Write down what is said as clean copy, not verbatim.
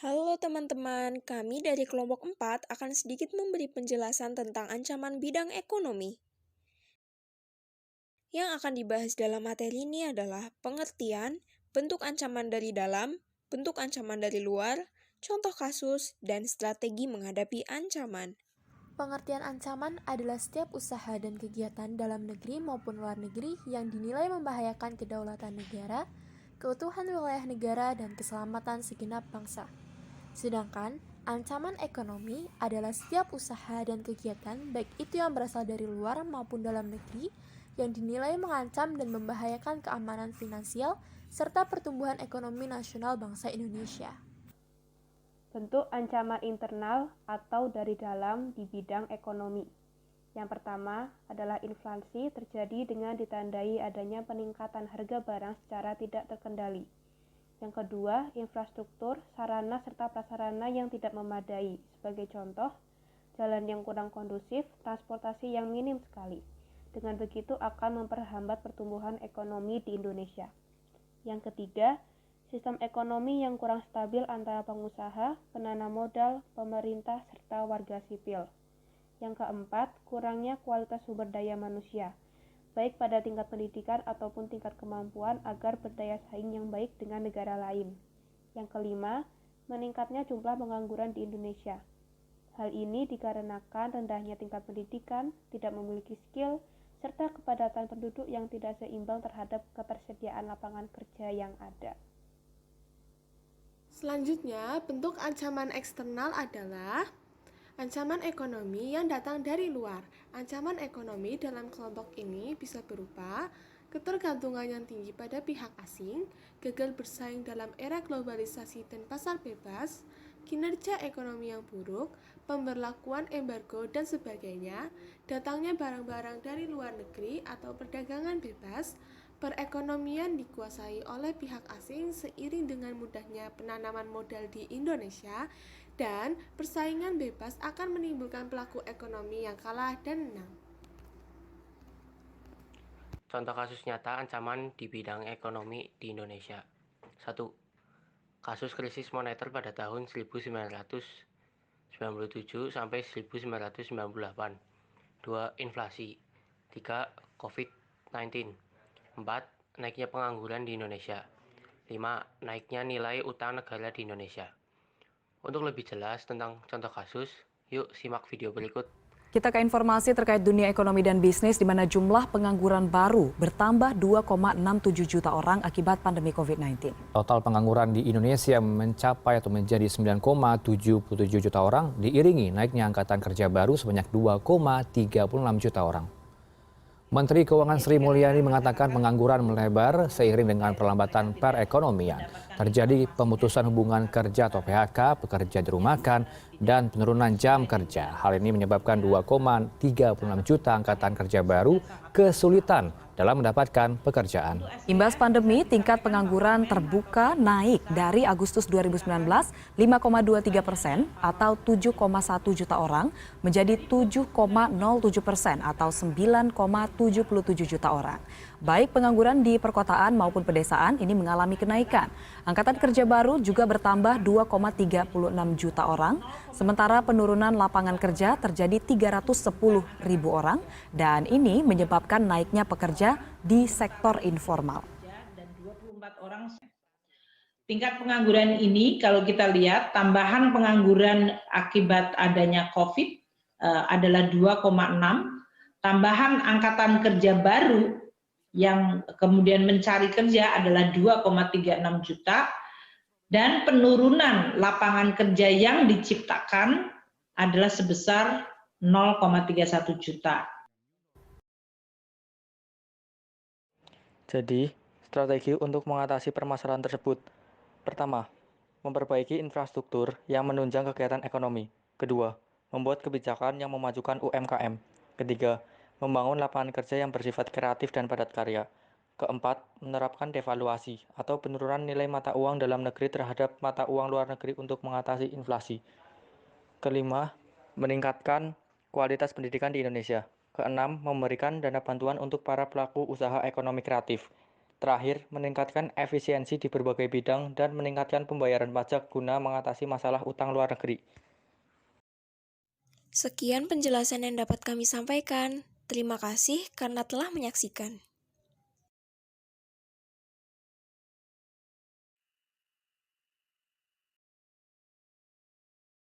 Halo teman-teman, kami dari kelompok 4 akan sedikit memberi penjelasan tentang ancaman bidang ekonomi. Yang akan dibahas dalam materi ini adalah pengertian, bentuk ancaman dari dalam, bentuk ancaman dari luar, contoh kasus, dan strategi menghadapi ancaman. Pengertian ancaman adalah setiap usaha dan kegiatan dalam negeri maupun luar negeri yang dinilai membahayakan kedaulatan negara, keutuhan wilayah negara, dan keselamatan segenap bangsa. Sedangkan ancaman ekonomi adalah setiap usaha dan kegiatan baik itu yang berasal dari luar maupun dalam negeri yang dinilai mengancam dan membahayakan keamanan finansial serta pertumbuhan ekonomi nasional bangsa Indonesia. Bentuk ancaman internal atau dari dalam di bidang ekonomi. Yang pertama adalah inflasi terjadi dengan ditandai adanya peningkatan harga barang secara tidak terkendali. Yang kedua, infrastruktur, sarana serta prasarana yang tidak memadai. Sebagai contoh, jalan yang kurang kondusif, transportasi yang minim sekali. Dengan begitu akan memperhambat pertumbuhan ekonomi di Indonesia. Yang ketiga, sistem ekonomi yang kurang stabil antara pengusaha, penanam modal, pemerintah, serta warga sipil. Yang keempat, kurangnya kualitas sumber daya manusia, baik pada tingkat pendidikan ataupun tingkat kemampuan agar berdaya saing yang baik dengan negara lain. Yang kelima, meningkatnya jumlah pengangguran di Indonesia. Hal ini dikarenakan rendahnya tingkat pendidikan, tidak memiliki skill, serta kepadatan penduduk yang tidak seimbang terhadap ketersediaan lapangan kerja yang ada. Selanjutnya, bentuk ancaman eksternal adalah ancaman ekonomi yang datang dari luar. Ancaman ekonomi dalam kelompok ini bisa berupa ketergantungan yang tinggi pada pihak asing, gagal bersaing dalam era globalisasi dan pasar bebas, kinerja ekonomi yang buruk, pemberlakuan embargo dan sebagainya, datangnya barang-barang dari luar negeri atau perdagangan bebas, perekonomian dikuasai oleh pihak asing seiring dengan mudahnya penanaman modal di Indonesia, dan persaingan bebas akan menimbulkan pelaku ekonomi yang kalah dan menang. Contoh kasus nyata ancaman di bidang ekonomi di Indonesia. 1. Kasus krisis moneter pada tahun 1997 sampai 1998. 2. Inflasi. 3. COVID-19. 4. Naiknya pengangguran di Indonesia. 5. Naiknya nilai utang negara di Indonesia. Untuk lebih jelas tentang contoh kasus, yuk simak video berikut. Kita ke informasi terkait dunia ekonomi dan bisnis di mana jumlah pengangguran baru bertambah 2,67 juta orang akibat pandemi COVID-19. Total pengangguran di Indonesia mencapai atau menjadi 9,77 juta orang, diiringi naiknya angkatan kerja baru sebanyak 2,36 juta orang. Menteri Keuangan Sri Mulyani mengatakan pengangguran melebar seiring dengan perlambatan perekonomian. Terjadi pemutusan hubungan kerja atau PHK, pekerja dirumahkan, dan penurunan jam kerja. Hal ini menyebabkan 2,36 juta angkatan kerja baru kesulitan dalam mendapatkan pekerjaan. Imbas pandemi, tingkat pengangguran terbuka naik dari Agustus 2019 5,23% atau 7,1 juta orang menjadi 7,07% atau 9,77 juta orang. Baik pengangguran di perkotaan maupun pedesaan ini mengalami kenaikan. Angkatan kerja baru juga bertambah 2,36 juta orang, sementara penurunan lapangan kerja terjadi 310 ribu orang dan ini menyebabkan naiknya pekerja di sektor informal. Dan 24 orang. Tingkat pengangguran ini kalau kita lihat tambahan pengangguran akibat adanya COVID adalah 2,6, tambahan angkatan kerja baru yang kemudian mencari kerja adalah 2,36 juta, dan penurunan lapangan kerja yang diciptakan adalah sebesar 0,31 juta. Jadi, strategi untuk mengatasi permasalahan tersebut. Pertama, memperbaiki infrastruktur yang menunjang kegiatan ekonomi. Kedua, membuat kebijakan yang memajukan UMKM. Ketiga, membangun lapangan kerja yang bersifat kreatif dan padat karya. Keempat, menerapkan devaluasi atau penurunan nilai mata uang dalam negeri terhadap mata uang luar negeri untuk mengatasi inflasi. Kelima, meningkatkan kualitas pendidikan di Indonesia. Keenam, memberikan dana bantuan untuk para pelaku usaha ekonomi kreatif. Terakhir, meningkatkan efisiensi di berbagai bidang dan meningkatkan pembayaran pajak guna mengatasi masalah utang luar negeri. Sekian penjelasan yang dapat kami sampaikan. Terima kasih karena telah menyaksikan.